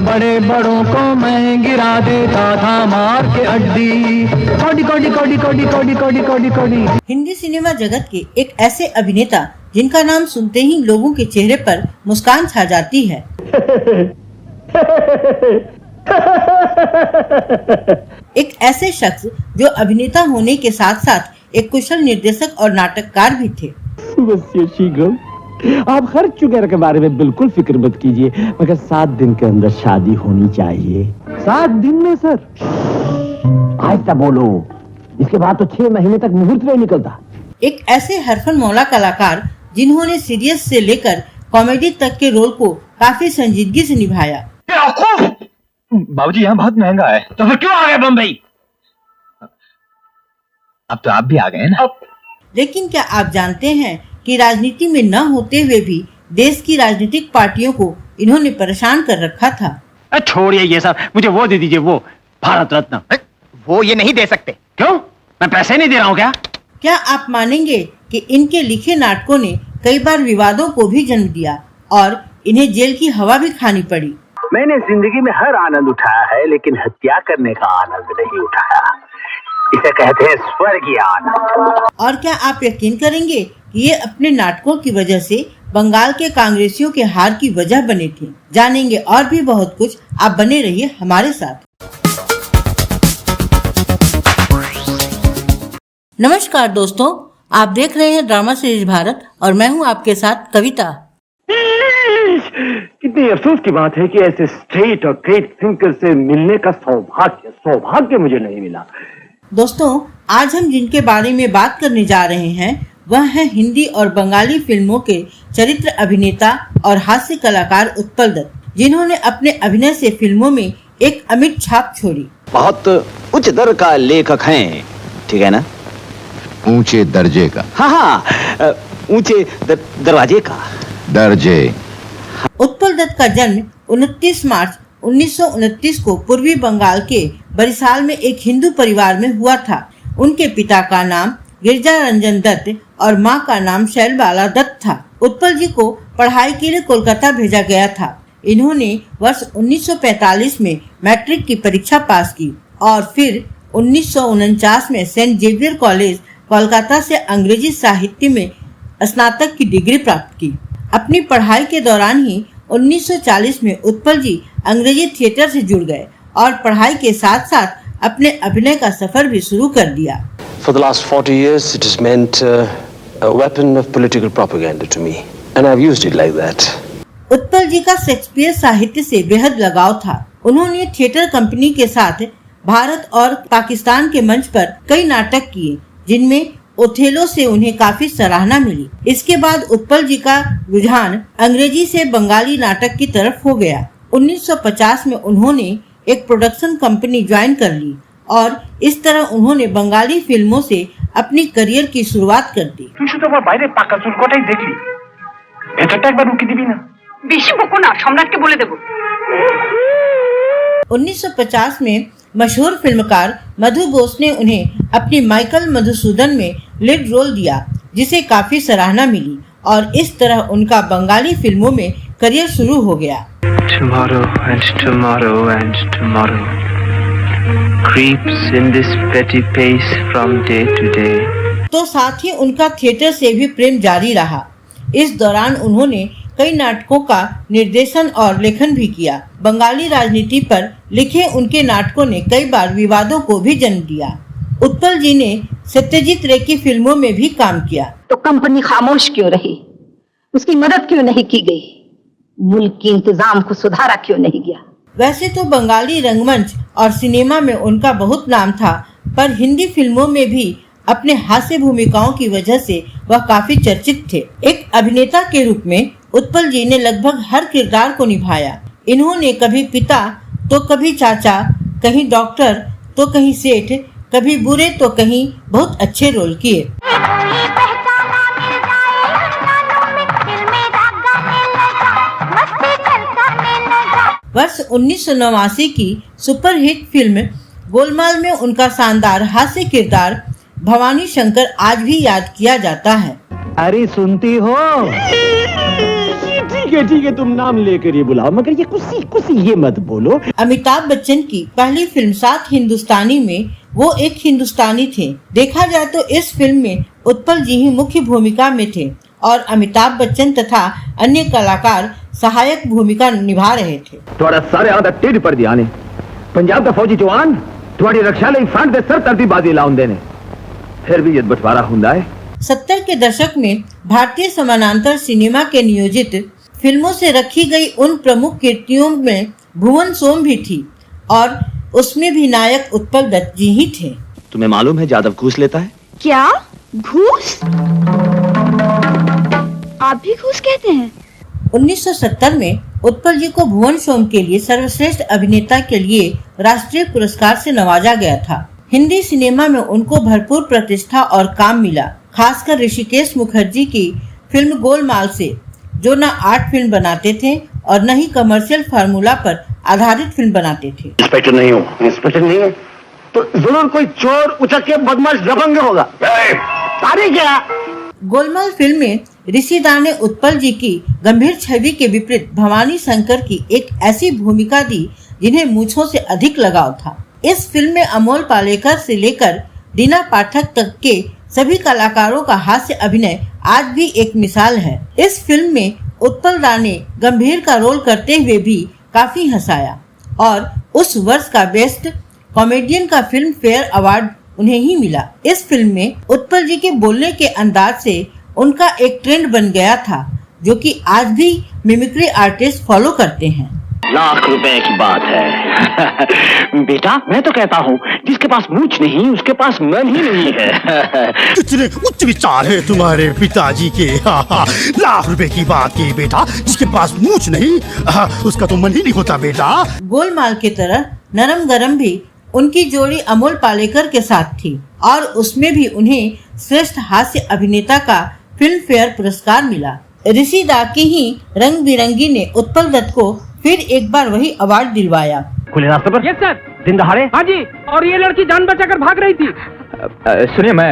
बड़े बड़ों को मैं गिरा देता था मार के अड्डी। कोडी कोडी कोडी कोडी कोडी कोडी कोडी कोडी। हिंदी सिनेमा जगत के एक ऐसे अभिनेता जिनका नाम सुनते ही लोगों के चेहरे पर मुस्कान छा जाती है। एक ऐसे शख्स जो अभिनेता होने के साथ साथ एक कुशल निर्देशक और नाटककार भी थे। आप खर्च चुके के बारे में बिल्कुल फिक्र मत कीजिए, मगर 7 दिन के अंदर शादी होनी चाहिए। 7 दिन में सर? आहिस्ता बोलो, इसके बाद तो 6 महीने तक मुहूर्त नहीं निकलता। एक ऐसे हरफन मौला कलाकार जिन्होंने सीरियस से लेकर कॉमेडी तक के रोल को काफी संजीदगी से निभाया। बाबूजी यहाँ बहुत महंगा है। तो फिर क्यों आ गए बम्बई? अब तो आप भी आ गए ना। लेकिन क्या आप जानते हैं कि राजनीति में न होते हुए भी देश की राजनीतिक पार्टियों को इन्होंने परेशान कर रखा था। छोड़िए ये सब, मुझे वो दे दीजिए, वो भारत रत्न। वो ये नहीं दे सकते। क्यों? मैं पैसे नहीं दे रहा हूँ क्या? क्या आप मानेंगे कि इनके लिखे नाटकों ने कई बार विवादों को भी जन्म दिया और इन्हें जेल की हवा भी खानी पड़ी। मैंने जिंदगी में हर आनंद उठाया है, लेकिन हत्या करने का आनंद नहीं उठाया। इसे कहते हैं स्वर्गीय आनंद। और क्या आप यकीन करेंगे कि ये अपने नाटकों की वजह से बंगाल के कांग्रेसियों के हार की वजह बने थे। जानेंगे और भी बहुत कुछ, आप बने रहिए हमारे साथ। नमस्कार दोस्तों, आप देख रहे हैं ड्रामा सीरीज भारत और मैं हूं आपके साथ कविता। कितनी अफसोस की बात है कि ऐसे स्ट्रेट और ग्रेट थिंकर से मिलने का सौभाग्य मुझे नहीं मिला। दोस्तों, आज हम जिनके बारे में बात करने जा रहे हैं वह है हिंदी और बंगाली फिल्मों के चरित्र अभिनेता और हास्य कलाकार उत्पल दत्त, जिन्होंने अपने अभिनय से फिल्मों में एक अमिट छाप छोड़ी। बहुत उच्च दर का लेखक हैं, ठीक है ना? ऊंचे दर्जे का। हाँ, ऊंचे दरवाजे का दर्जे। उत्पल दत्त का जन्म 29 मार्च 1929 को पूर्वी बंगाल के बरिसाल में एक हिंदू परिवार में हुआ था। उनके पिता का नाम गिरजा रंजन दत्त और मां का नाम शैलबाला दत्त था। उत्पल जी को पढ़ाई के लिए कोलकाता भेजा गया था। इन्होंने वर्ष 1945 में मैट्रिक की परीक्षा पास की और फिर 1949 में सेंट जेवियर कॉलेज कोलकाता से अंग्रेजी साहित्य में स्नातक की डिग्री प्राप्त की। अपनी पढ़ाई के दौरान ही 1940 में उत्पल जी अंग्रेजी थिएटर से जुड़ गए और पढ़ाई के साथ साथ अपने अभिनय का सफर भी शुरू कर दिया। For the last 40 years, it has meant a weapon of political propaganda to me, and I've used it like that. Utpal जी का शेक्सपियर साहित्य से बेहद लगाव था। उन्होंने थिएटर कंपनी के साथ भारत और पाकिस्तान के मंच पर कई नाटक किए, जिनमें ओथेलो से उन्हें काफी सराहना मिली। इसके बाद उत्पल जी का रुझान अंग्रेजी से बंगाली नाटक की तरफ हो गया। 1950 में उन्होंने एक प्रोडक्शन कंपनी ज्वाइन कर ली और इस तरह उन्होंने बंगाली फिल्मों से अपनी करियर की शुरुआत कर दी। 1950 में मशहूर फिल्मकार मधु बोस ने उन्हें अपनी माइकल मधुसूदन में लीड रोल दिया, जिसे काफी सराहना मिली और इस तरह उनका बंगाली फिल्मों में करियर शुरू हो गया। Tomorrow and tomorrow and tomorrow creeps in this petty pace from day to day. तो साथ ही उनका थिएटर से भी प्रेम जारी रहा। इस दौरान उन्होंने कई नाटकों का निर्देशन और लेखन भी किया। बंगाली राजनीति पर लिखे उनके नाटकों ने कई बार विवादों को भी जन्म दिया। उत्पल जी ने सत्यजीत रे की फिल्मों में भी काम किया। तो कंपनी खामोश क्यों रही? उसकी मदद क्यों नहीं की गई? मुल्क की इंतजाम को सुधारा क्यों नहीं गया? वैसे तो बंगाली रंगमंच और सिनेमा में उनका बहुत नाम था, पर हिंदी फिल्मों में भी अपने हास्य भूमिकाओं की वजह से वह काफी चर्चित थे। एक अभिनेता के रूप में उत्पल जी ने लगभग हर किरदार को निभाया। इन्होंने कभी पिता तो कभी चाचा, कहीं डॉक्टर तो कहीं सेठ, कभी बुरे तो कहीं बहुत अच्छे रोल किए। वर्ष 1989 की सुपरहिट फिल्म गोलमाल में उनका शानदार हास्य किरदार भवानी शंकर आज भी याद किया जाता है। अरे सुनती हो? ठीक है तुम नाम लेकर ये बुलाओ, मगर ये कुछ ये मत बोलो। अमिताभ बच्चन की पहली फिल्म 7 हिंदुस्तानी में वो एक हिंदुस्तानी थे। देखा जाए तो इस फिल्म में उत्पल जी ही मुख्य भूमिका में थे और अमिताभ बच्चन तथा अन्य कलाकार सहायक भूमिका निभा रहे थे। थोड़ा सारे आधा टेढ़ पर दिया ने पंजाब का फौजी जवान थोड़ी रक्षा ਲਈ ਫੰਡ ਦੇ ਸਰ ਤਰਤੀਬਾਜ਼ੀ ਲਾਉਂਦੇ ਨੇ, फिर भी ये बंटवारा हुंदा है। 70 के दशक में भारतीय समानांतर सिनेमा के नियोजित फिल्मों से रखी गई उन प्रमुख कीर्तियों में भुवन सोम भी थी और उसमें भी नायक उत्पल दत्त जी ही थे। तुम्हें मालूम है जादव घूस लेता है? क्या घूस? आप भी घूस कहते हैं? 1970 में उत्पल जी को भुवन सोम के लिए सर्वश्रेष्ठ अभिनेता के लिए राष्ट्रीय पुरस्कार से नवाजा गया था। हिंदी सिनेमा में उनको भरपूर प्रतिष्ठा और काम मिला, खासकर ऋषिकेश मुखर्जी की फिल्म गोलमाल से, जो न आर्ट फिल्म बनाते थे और न ही कमर्शियल फार्मूला पर आधारित फिल्म बनाते थे। इंस्पेक्टर नहीं हो, इंस्पेक्टर नहीं है तो जरूर कोई चोर उचक्के बदमाश दबंग होगा। अरे क्या गोलमाल फिल्म में ऋषिदा ने उत्पल जी की गंभीर छवि के विपरीत भवानी शंकर की एक ऐसी भूमिका दी जिन्हें मूंछों से अधिक लगाव था। इस फिल्म में अमोल पालेकर से लेकर दीना पाठक तक के सभी कलाकारों का हास्य अभिनय आज भी एक मिसाल है। इस फिल्म में उत्पल दा ने गंभीर का रोल करते हुए भी काफी हंसाया और उस वर्ष का बेस्ट कॉमेडियन का फिल्म फेयर अवार्ड उन्हें ही मिला। इस फिल्म में उत्पल जी के बोलने के अंदाज से उनका एक ट्रेंड बन गया था, जो कि आज भी मिमिक्री आर्टिस्ट फॉलो करते हैं। लाख रुपए की बात है। बेटा मैं तो कहता हूँ जिसके पास मूछ नहीं उसके पास मन ही नहीं है। कितने उच्च विचार है तुम्हारे पिताजी के। लाख रुपए की बात की बेटा, जिसके पास मूछ नहीं उसका तो मन ही नहीं होता बेटा। गोलमाल की तरह नरम गरम भी उनकी जोड़ी अमोल पालेकर के साथ थी और उसमें भी उन्हें श्रेष्ठ हास्य अभिनेता का फिल्म फेयर पुरस्कार मिला। ऋषि दा की ही रंग बिरंगी ने उत्पल दत्त को फिर एक बार वही अवार्ड दिलवाया। खुले रास्ते पर? Yes sir. दिन दहाड़े? हाँ जी, और ये लड़की जान बचाकर भाग रही थी। सुनिए मैं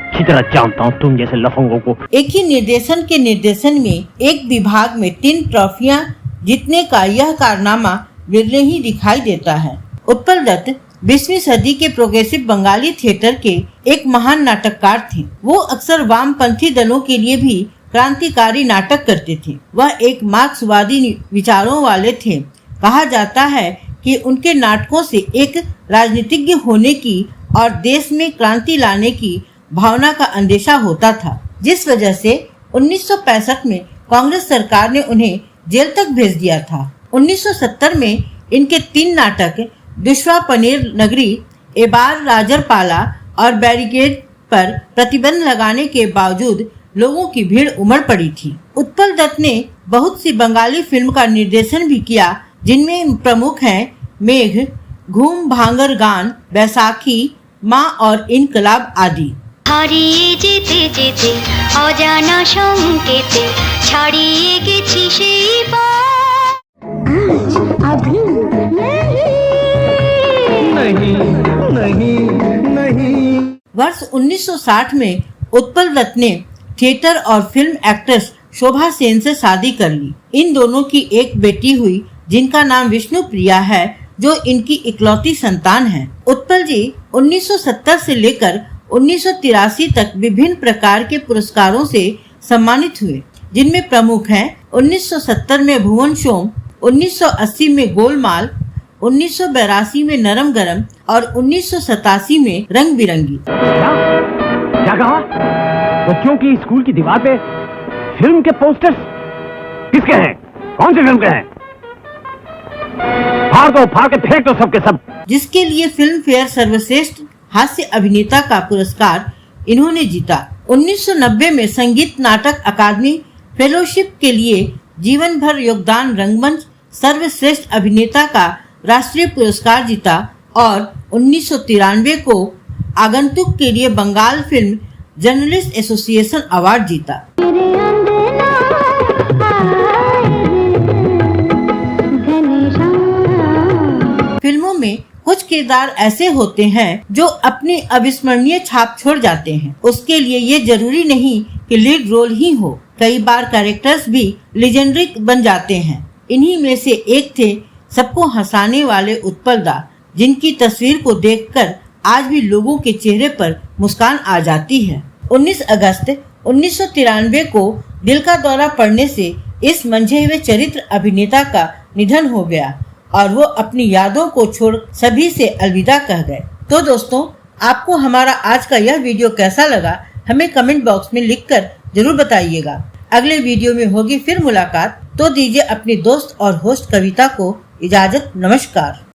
अच्छी तरह जानता हूँ तुम जैसे लफंगों को। एक ही निर्देशन में एक विभाग में 3 ट्रॉफियां जीतने का यह कारनामा विरले ही दिखाई देता है। उत्पल दत्त 20वीं सदी के प्रोग्रेसिव बंगाली थिएटर के एक महान नाटककार थे। वो अक्सर वामपंथी दलों के लिए भी क्रांतिकारी नाटक करते थे। वह एक मार्क्सवादी विचारों वाले थे। कहा जाता है कि उनके नाटकों से एक राजनीतिज्ञ होने की और देश में क्रांति लाने की भावना का अंदेशा होता था, जिस वजह से 1965 में कांग्रेस सरकार ने उन्हें जेल तक भेज दिया था। 1970 में इनके 3 नाटक दुश्वा पनीर नगरी, एबार राजरपाला और बैरिकेड पर प्रतिबंध लगाने के बावजूद लोगों की भीड़ उमड़ पड़ी थी। उत्पल दत्त ने बहुत सी बंगाली फिल्म का निर्देशन भी किया, जिनमें प्रमुख हैं मेघ, घूम भांगर गान, बैसाखी, माँ और इनकलाब आदि। হারিয়ে যেতে যেতে অজানা সংকেতে ছাড়িয়ে গেছি সেই वर्ष 1960 में उत्पल दत्त ने थिएटर और फिल्म एक्ट्रेस शोभा सेन से शादी कर ली। इन दोनों की एक बेटी हुई जिनका नाम विष्णु प्रिया है, जो इनकी इकलौती संतान है। उत्पल जी 1970 से लेकर 1983 तक विभिन्न प्रकार के पुरस्कारों से सम्मानित हुए, जिनमें प्रमुख हैं 1970 में भुवन सोम, 1980 में गोलमाल, 1982 में नरम गरम और 1987 में रंग बिरंगी। क्या कहा? बच्चों की स्कूल की दीवार पे फिल्म के पोस्टर्स किसके हैं? कौन सी फिल्म के हैं? फाड़ के फेंक दो सबके सब। जिसके लिए फिल्म फेयर सर्वश्रेष्ठ हास्य अभिनेता का पुरस्कार इन्होंने जीता। 1990 में संगीत नाटक अकादमी फेलोशिप के लिए जीवन भर योगदान रंगमंच सर्वश्रेष्ठ अभिनेता का राष्ट्रीय पुरस्कार जीता और 1993 को आगंतुक के लिए Bengal film journalist association award जीता। फिल्मों में कुछ किरदार ऐसे होते हैं जो अपनी अविस्मरणीय छाप छोड़ जाते हैं। उसके लिए ये जरूरी नहीं कि लीड रोल ही हो। कई बार कैरेक्टर्स भी लेजेंडरी बन जाते हैं। इन्हीं में से एक थे सबको हंसाने वाले उत्पल दा, जिनकी तस्वीर को देखकर आज भी लोगों के चेहरे पर मुस्कान आ जाती है। 19 अगस्त 1993 को दिल का दौरा पड़ने से इस मंझे हुए चरित्र अभिनेता का निधन हो गया और वो अपनी यादों को छोड़ सभी से अलविदा कह गए। तो दोस्तों, आपको हमारा आज का यह वीडियो कैसा लगा हमें कमेंट बॉक्स में लिखकर जरूर बताइएगा। अगले वीडियो में होगी फिर मुलाकात। तो दीजिए अपनी दोस्त और होस्ट कविता को इजाजत। नमस्कार।